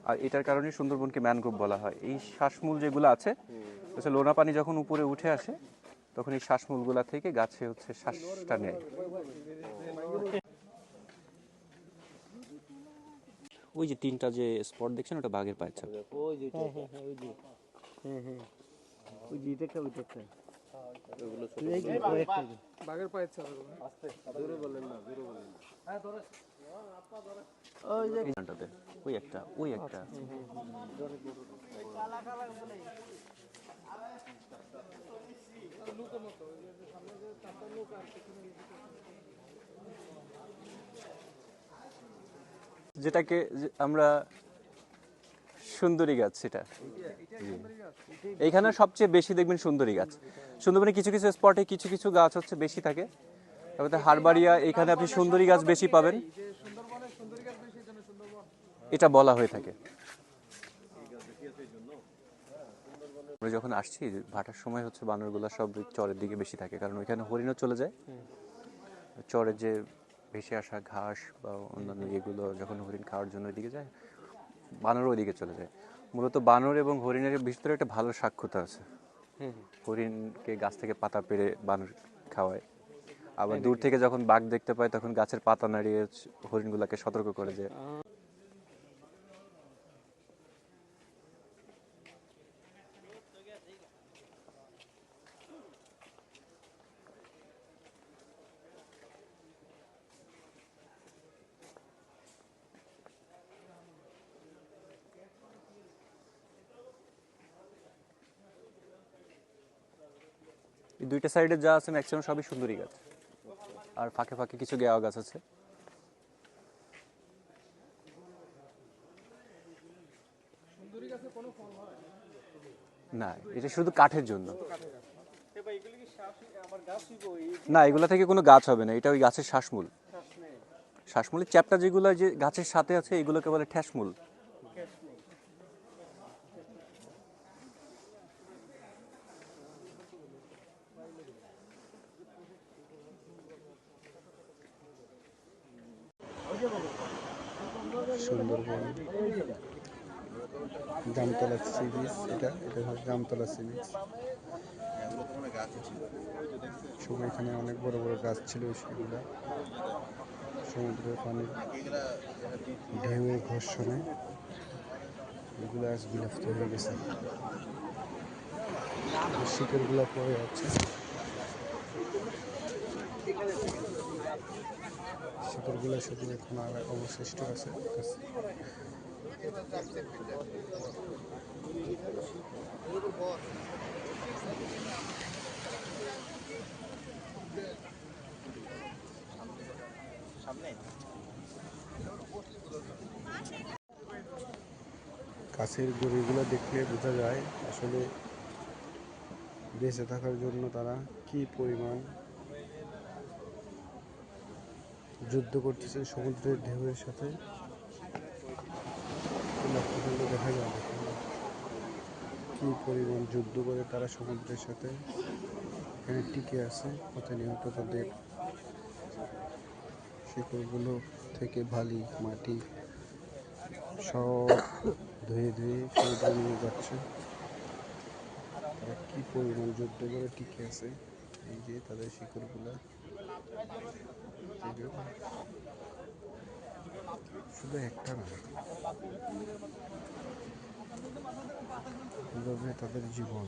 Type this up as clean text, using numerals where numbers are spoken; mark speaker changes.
Speaker 1: আর এটার কারণে সুন্দরবনকে ম্যানগ্রোভ বলা হয়। এই শ্বাসমূল যেগুলো আছে, লোনা পানি যখন উপরে উঠে আসে তখন এই শ্বাসমূলগুলা থেকে গাছে হচ্ছে শ্বাসটা নেয়। ওই যে তিনটা যে স্পট দেখছেন ওটা বাঘের পায়ের ছাপ।
Speaker 2: বাঘের পায়ের ছাপ।
Speaker 1: ওই একটা যেটাকে আমরা সুন্দরী গাছ, সেটা এইখানে সবচেয়ে বেশি দেখবেন সুন্দরী গাছ। সুন্দরবনে কিছু কিছু স্পটে কিছু কিছু গাছ হচ্ছে বেশি থাকে, তারপরে হারবাড়িয়া এখানে আপনি সুন্দরী গাছ বেশি পাবেন, এটা বলা হয়ে থাকে। আমরা যখন আসছি ভাটার সময় হচ্ছে বানরগুলা সব চরের দিকে বেশি থাকে, কারণ ওইখানে হরিণও চলে যায়। চরের যে ভেসে আসা ঘাস বা অন্যান্য ইয়েগুলো যখন হরিণ খাওয়ার জন্য ওইদিকে যায়, বানরও ওইদিকে চলে যায়। মূলত বানর এবং হরিণের ভিতরে একটা ভালো সাক্ষাৎ আছে। হরিণকে গাছ থেকে পাতা পেড়ে বানর খাওয়ায়, আবার দূর থেকে যখন বাঘ দেখতে পায় তখন গাছের পাতা নাড়িয়ে হরিণগুলাকে সতর্ক করে যে এই দুইটা সাইডে যা আছে ম্যাক্সিমাম সবই সুন্দরী গাছ, আর ফাঁকে ফাঁকে কিছু গেওয়া গাছ আছে। না, এটা শুধু কাঠের জন্য। না, এগুলা থেকে কোনো গাছ হবে না, এটা ওই গাছের শ্বাসমূল। শ্বাসমূলের চ্যাপ্টা যেগুলো যে গাছের সাথে আছে এগুলোকে বলে ঠ্যাসমূল।
Speaker 2: সুন্দরবন জামতলা সি বিচ, এটা হচ্ছে জামতলা সি বিচ। সবাই এখানে অনেক বড় বড় গাছ ছিল, সেগুলা সমুদ্রের পানির ঢেউয়ের ঘর্ষণে এগুলো আজ বিলাপ্ত হয়ে গেছে, শিকড়গুলা পড়ে যাচ্ছে, শিকড়গুলো শুধু এখন আর অবশিষ্ট আছে। গাছের গুঁড়িগুলো দেখলে বোঝা যায় আসলে বেঁচে থাকার জন্য তারা কি পরিমাণ যুদ্ধ করতেছে সমুদ্রের ঢেউয়ের সাথে। দেখা যায় কি পরিমাণ যুদ্ধ করে তারা সমুদ্রের সাথে এখানে টিকে আছে। প্রতিনিয়ত তাদের শিকড়গুলো থেকে বালি মাটি সব ধুয়ে ধুয়ে সমুদ্রে নিয়ে যাচ্ছে। তারা কি পরিমাণ যুদ্ধ করে টিকে আছে, এই যে তাদের শিকড়গুলো। শুধু একটা না, এভাবে তাদের জীবন।